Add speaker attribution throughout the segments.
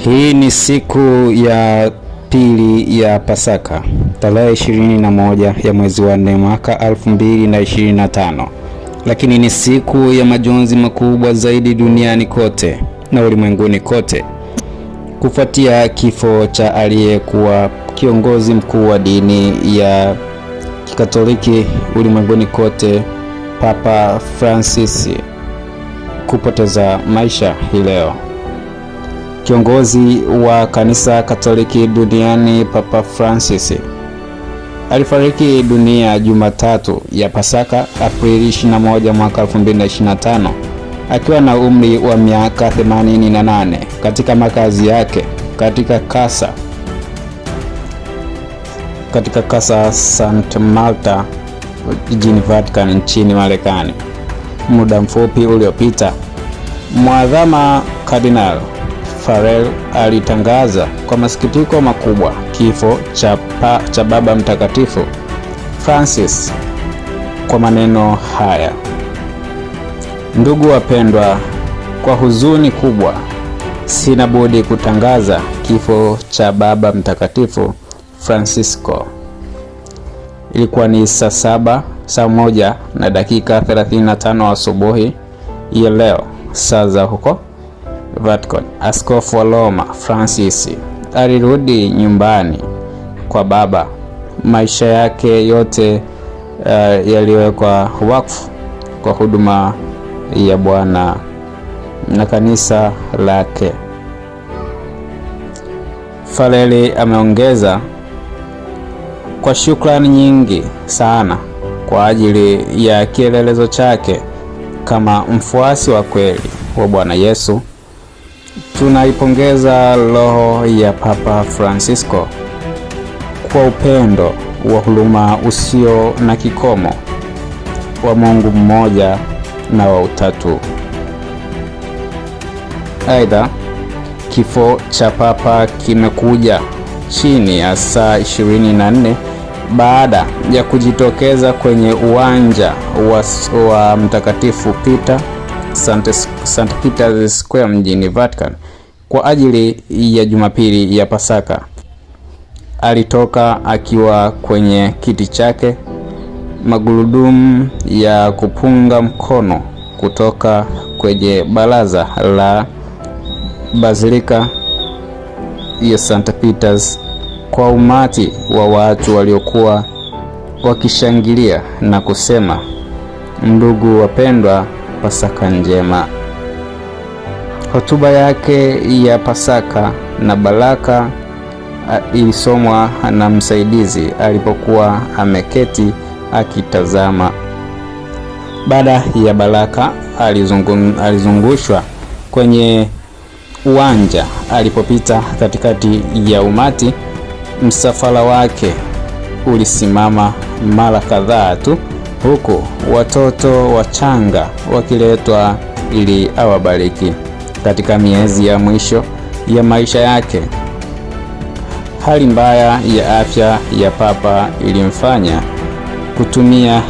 Speaker 1: Hii ni siku ya pili ya Pasaka, tarehe 21 ya mwezi wa 4 mwaka 2025. Lakini ni siku ya majonzi makubwa zaidi duniani kote na ulimwenguni kote, kufuatia kifo cha aliyekuwa kiongozi mkuu wa dini ya Kikatoliki ulimwenguni kote, Papa Francis kupoteza maisha hii leo. Kiongozi wa kanisa Katoliki duniani Papa Francis alifariki dunia Jumatatu ya Pasaka, Aprili 21 mwaka 2025 akiwa na umri wa miaka 88 katika makazi yake katika Casa Santa Marta jijini Vatican nchini Marekani. Muda mfupi uliopita, Mwadhama Kardinal Farrell alitangaza kwa masikitiko makubwa kifo cha Baba Mtakatifu Francis kwa maneno haya: "Ndugu wapendwa, kwa huzuni kubwa sina budi kutangaza kifo cha Baba Mtakatifu Francisco." Ilikuwa ni saa moja na dakika 35 asubuhi ya leo, saa za huko Vatican. Askofu wa Roma Francis alirudi nyumbani kwa Baba. Maisha yake yote yaliwekwa wakfu kwa huduma ya Bwana na kanisa lake. Farrell ameongeza, "Kwa shukrani nyingi sana kwa ajili ya kielelezo chake kama mfuasi wa kweli wa Bwana Yesu, tunaipongeza roho ya Papa Francisco kwa upendo wa huruma usio na kikomo wa Mungu mmoja na wa Utatu." Aidha, kifo cha Papa kimekuja chini ya saa 24 baada ya kujitokeza kwenye uwanja wa Mtakatifu Peter, St. Peter's Square mjini Vatican kwa ajili ya Jumapili ya Pasaka. Alitoka akiwa kwenye kiti chake magurudumu ya kupunga mkono kutoka kwenye baraza la Bazilika ya St. Peter's kwa umati wa watu waliokuwa wakishangilia na kusema, "Ndugu wapendwa, Pasaka njema." Hotuba yake ya Pasaka na baraka ilisomwa na msaidizi alipokuwa ameketi akitazama. Baada ya baraka alizungushwa kwenye uwanja. Alipopita katikati ya umati, msafara wake ulisimama mara kadhaa tu, huku watoto wachanga wakiletwa ili awabariki. Katika miezi ya mwisho ya maisha yake, hali mbaya ya afya ya Papa ilimfanya kutumia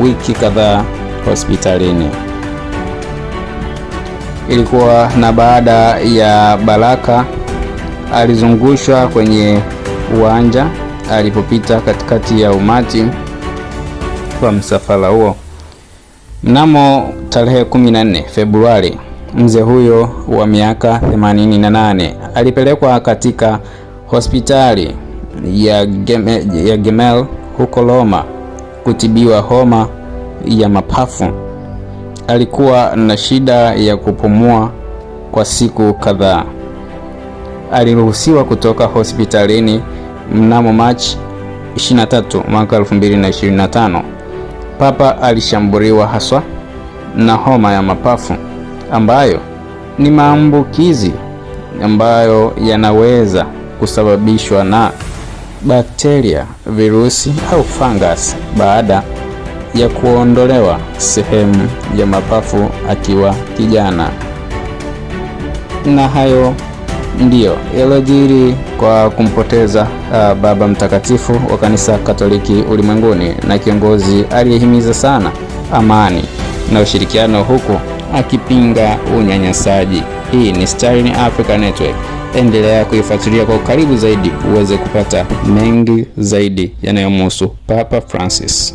Speaker 1: wiki kadhaa hospitalini. Ilikuwa na baada ya baraka alizungushwa kwenye uwanja. Alipopita katikati ya umati kwa msafara huo mnamo tarehe 14 Februari, mzee huyo wa miaka 88 alipelekwa katika hospitali ya Gemelli huko Roma kutibiwa homa ya mapafu. Alikuwa na shida ya kupumua kwa siku kadhaa. Aliruhusiwa kutoka hospitalini mnamo Machi 23 mwaka 2025. Papa alishambuliwa haswa na homa ya mapafu ambayo ni maambukizi ambayo yanaweza kusababishwa na bakteria, virusi au fungus baada ya kuondolewa sehemu ya mapafu akiwa kijana. Na hayo ndiyo yalojiri kwa kumpoteza Baba Mtakatifu wa kanisa Katoliki ulimwenguni na kiongozi aliyehimiza sana amani na ushirikiano huku akipinga unyanyasaji. Hii ni Star in Africa Network. endelea kuifuatilia kwa karibu zaidi uweze kupata mengi zaidi yanayomhusu Papa Francis.